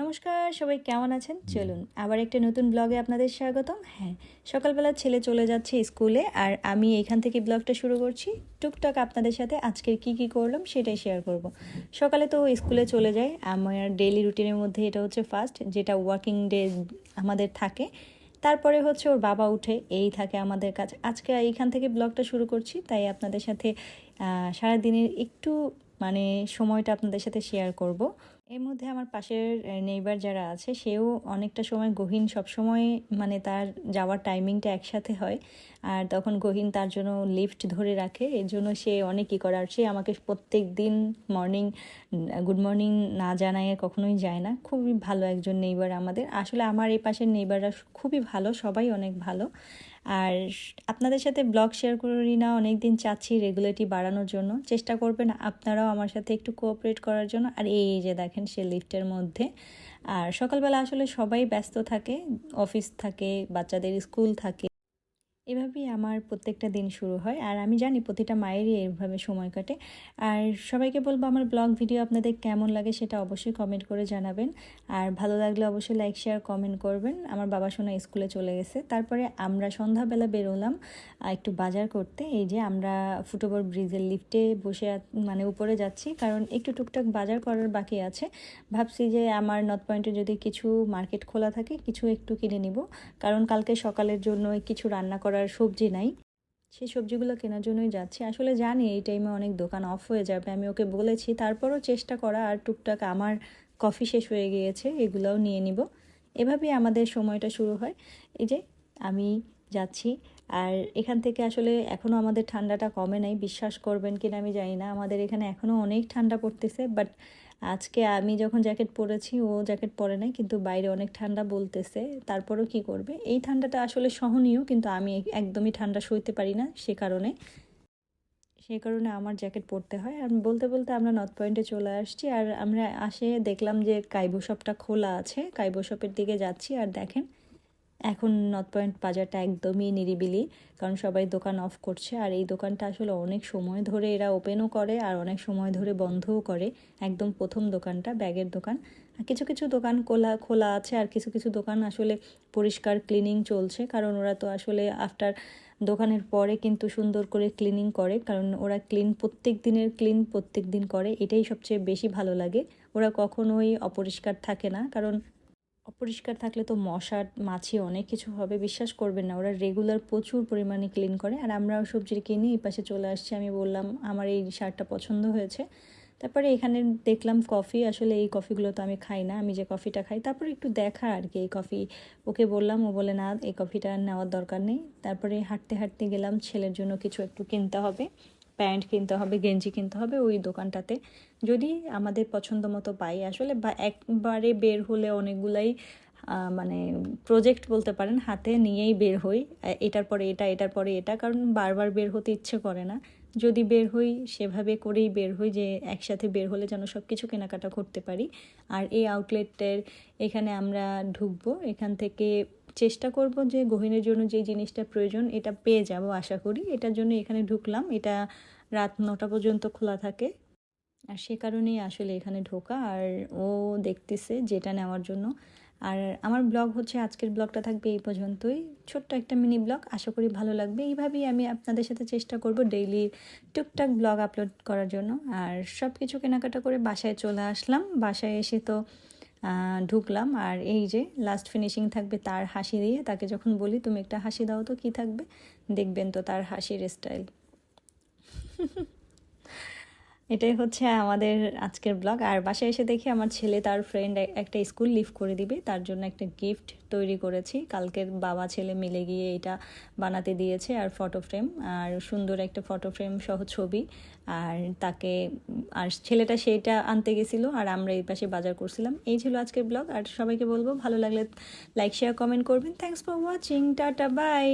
নমস্কার, সবাই কেমন আছেন? চলুন আবার একটা নতুন ব্লগে আপনাদের স্বাগতম। হ্যাঁ, সকালবেলা ছেলে চলে যাচ্ছে স্কুলে আর আমি এইখান থেকে ব্লগটা শুরু করছি। টুকটাক আপনাদের সাথে আজকের কি করলাম সেটাই শেয়ার করব। সকালে তো ও স্কুলে চলে যায়, আমার ডেইলি রুটিনের মধ্যে এটা হচ্ছে ফার্স্ট, যেটা ওয়ার্কিং ডে আমাদের থাকে। তারপরে হচ্ছে ওর বাবা উঠে, এই থাকে আমাদের কাজ। আজকে এইখান থেকে ব্লগটা শুরু করছি, তাই আপনাদের সাথে সারাদিনের একটু মানে সময়টা আপনাদের সাথে শেয়ার করব। এর মধ্যে আমার পাশের নেইবার যারা আছে, সেও অনেকটা সময় গহীন সবসময় মানে তার যাওয়ার টাইমিংটা একসাথে হয়, আর তখন গহীন তার জন্য লিফট ধরে রাখে। এর জন্য সে অনেক কী করার, সে আমাকে প্রত্যেক দিন মর্নিং গুড মর্নিং না জানায় কখনোই যায় না। খুবই ভালো একজন নেইবার আমাদের। আসলে আমার এই পাশের নেইবাররা খুবই ভালো, সবাই অনেক ভালো। আর আপনাদের সাথে ব্লগ শেয়ার করি না, অনেক দিন চাচ্ছি রেগুলারিটি বাড়ানোর জন্য। চেষ্টা করবেন আপনারাও আমার সাথে একটু কোঅপারেট করার জন্য। আর এই যে দেখেন সে লিফটের মধ্যে। আর সকালবেলা আসলে সবাই ব্যস্ত থাকে, অফিস থাকে, বাচ্চাদের স্কুল থাকে, এভাবেই আমার প্রত্যেকটা দিন শুরু হয়। আর আমি জানি প্রতিটা মায়েরই এইভাবে সময় কাটে। আর সবাইকে বলবো আমার ব্লগ ভিডিও আপনাদের কেমন লাগে সেটা অবশ্যই কমেন্ট করে জানাবেন। আর ভালো লাগলে অবশ্যই লাইক শেয়ার কমেন্ট করবেন। আমার বাবা সোনা স্কুলে চলে গেছে, তারপরে আমরা সন্ধ্যাবেলা বেরোলাম একটু বাজার করতে। এই যে আমরা ফুটওভার ব্রিজের লিফটে বসে মানে উপরে যাচ্ছি, কারণ একটু টুকটাক বাজার করার বাকি আছে। ভাবছি যে আমার নর্থ পয়েন্টে যদি কিছু মার্কেট খোলা থাকে কিছু একটু কিনে নিব, কারণ কালকে সকালের জন্য কিছু রান্না করার সবজি নাই। সেই সবজিগুলো কেনার জন্যই যাচ্ছি। আসলে জানি এই টাইমে অনেক দোকান অফ হয়ে যাবে, আমি ওকে বলেছি, তারপরও চেষ্টা করা। আর টুকটাক আমার কফি শেষ হয়ে গিয়েছে, এগুলোও নিয়ে নিব। এভাবেই আমাদের সময়টা শুরু হয়। এই যে আমি যাচ্ছি, আর এখান থেকে আসলে এখনও আমাদের ঠান্ডাটা কমে নাই। বিশ্বাস করবেন কিনা আমি জানি না, আমাদের এখানে এখনও অনেক ঠান্ডা পড়তেছে। বাট আজকে আমি যখন জ্যাকেট পরেছি, ও জ্যাকেট পরে নাই, কিন্তু বাইরে অনেক ঠান্ডা বলতেছে। তারপরও কি করবে, এই ঠান্ডাটা আসলে সহনীয়, কিন্তু আমি একদমই ঠান্ডা সইতে পারি না। সে কারণে আমার জ্যাকেট পরতে হয়। আর বলতে বলতে আমরা নর্থ পয়েন্টে চলে আসছি, আর আমরা দেখলাম যে কাইবো শপটা খোলা আছে। কাইবো শপের দিকে যাচ্ছি, আর দেখেন এখন নর্থ পয়েন্ট বাজারটা একদমই নিরিবিলি, কারণ সবাই দোকান অফ করছে। আর এই দোকানটা আসলে অনেক সময় ধরে এরা ওপেনও করে আর অনেক সময় ধরে বন্ধও করে। একদম প্রথম দোকানটা ব্যাগের দোকান। কিছু কিছু দোকান খোলা খোলা আছে, আর কিছু কিছু দোকান আসলে পরিষ্কার ক্লিনিং চলছে, কারণ ওরা তো আসলে আফটার দোকানের পরে কিন্তু সুন্দর করে ক্লিনিং করে, কারণ ওরা প্রত্যেক দিন করে। এটাই সবচেয়ে বেশি ভালো লাগে। ওরা কখনোই অপরিষ্কার থাকে না, কারণ অপরিষ্কার থাকলে তো মশা মাছি অনেক কিছু হবে। বিশ্বাস করবেন না, ওরা রেগুলার প্রচুর পরিমাণে ক্লিন করে। আর আমরাও সবজির কিনে এই পাশে চলে আসছি। আমি বললাম আমার এই শার্টটা পছন্দ হয়েছে। তারপরে এখানে দেখলাম কফি। আসলে এই কফিগুলো তো আমি খাই না, আমি যে কফিটা খাই। তারপরে একটু দেখা আর কি এই কফি, ওকে বললাম, ও বলে না এই কফিটা নেওয়ার দরকার নেই। তারপরে হাঁটতে হাঁটতে গেলাম, ছেলের জন্য কিছু একটু কিনতে হবে, প্যান্ট কিনতে হবে, গেঞ্জি কিনতে হবে ওই দোকানটাতে, যদি আমাদের পছন্দ মতো পাই। আসলে বা একবারে বের হলে অনেকগুলাই মানে প্রজেক্ট বলতে পারেন, হাতে নিয়েই বের হই। এটার পরে এটা, এটার পরে এটা, কারণ বারবার বের হতে ইচ্ছে করে না। যদি বের হই সেভাবে করেই বের হই, যে একসাথে বের হলে যেন সব কিছু কেনাকাটা করতে পারি। আর এই আউটলেটের এখানে আমরা ঢুকবো, এখান থেকে চেষ্টা করব যে গহীনের জন্য যে জিনিসটা প্রয়োজন এটা পেয়ে যাব আশা করি। এটার জন্য এখানে ঢুকলাম। এটা রাত 9টা পর্যন্ত খোলা থাকে, আর সে কারণেই আসলে এখানে ঢোকা। আর ও দেখতেছে যেটা নেওয়ার জন্য। আর আমার ব্লগ হচ্ছে, আজকের ব্লগটা থাকবে এই পর্যন্তই, ছোট্ট একটা মিনি ব্লগ। আশা করি ভালো লাগবে। এইভাবেই আমি আপনাদের সাথে চেষ্টা করব ডেইলি টুকটাক ব্লগ আপলোড করার জন্য। আর সব কিছু কেনাকাটা করে বাসায় চলে আসলাম। বাসায় এসে তো ঢুকলাম, আর এই যে লাস্ট ফিনিশিং থাকবে তার হাসি দিয়ে। তাকে যখন বলি তুমি একটা হাসি দাও তো কী থাকবে, দেখবেন তো তার হাসির স্টাইল। এটাই হচ্ছে আমাদের আজকের ব্লগ। আর বাসায় এসে দেখি আমার ছেলে তার ফ্রেন্ড একটা স্কুল লিভ করে দিবে, তার জন্য একটা গিফট তৈরি করেছি। কালকের বাবা ছেলে মিলে গিয়ে এটা বানাতে দিয়েছে, আর ফটো ফ্রেম, আর সুন্দর একটা ফটো ফ্রেম সহ ছবি। আর তাকে, আর ছেলেটা সেইটা আনতে গেছিলো, আর আমরা এই পাশে বাজার করছিলাম। এই ছিল আজকের ব্লগ। আর সবাইকে বলবো ভালো লাগলে লাইক শেয়ার কমেন্ট করবেন। Thanks for watching, tata bye.